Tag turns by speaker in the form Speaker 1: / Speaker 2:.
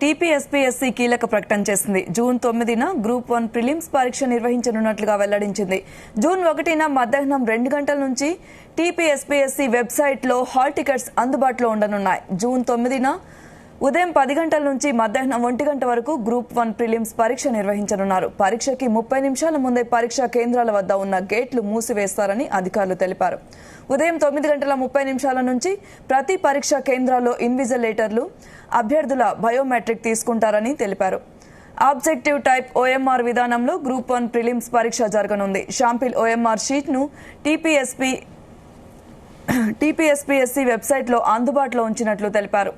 Speaker 1: టీపీఎస్పీఎస్సీ కీలక ప్రకటన చేసింది. జూన్ 9న గ్రూప్ 1 ప్రిలిమ్స్ పరీక్ష నిర్వహించనున్నట్లుగా వెల్లడించింది. జూన్ 1న మధ్యాహ్నం 2 గంటల నుంచి టీపీఎస్పీఎస్సీ వెబ్సైట్లో హాల్ టికెట్స్ అందుబాటులో ఉండనున్నాయి. జూన్ 9న ఉదయం 10 గంటల నుంచి మధ్యాహ్నం 1 గంట వరకు గ్రూప్ 1 ప్రిలిమ్స్ పరీక్ష నిర్వహించనున్నారు. పరీక్షకి 30 నిమిషాల ముందే పరీక్షా కేంద్రాల వద్ద ఉన్న గేట్లు మూసివేస్తారని అధికారులు తెలిపారు. ఉదయం 9:30 నుంచి ప్రతి పరీక్షా కేంద్రాల్లో ఇన్విజిలేటర్లు అభ్యర్థుల బయోమెట్రిక్ తీసుకుంటారని తెలిపారు. ఆబ్జెక్టివ్ టైప్ ఓఎంఆర్ విధానంలో గ్రూప్ 1 ప్రిలిమ్స్ పరీక్ష జరగనుంది. షాంపిల్ ఓఎంఆర్ షీట్ను టీపీఎస్పీఎస్సీ వెబ్సైట్లో అందుబాటులో ఉంచినట్లు తెలిపారు.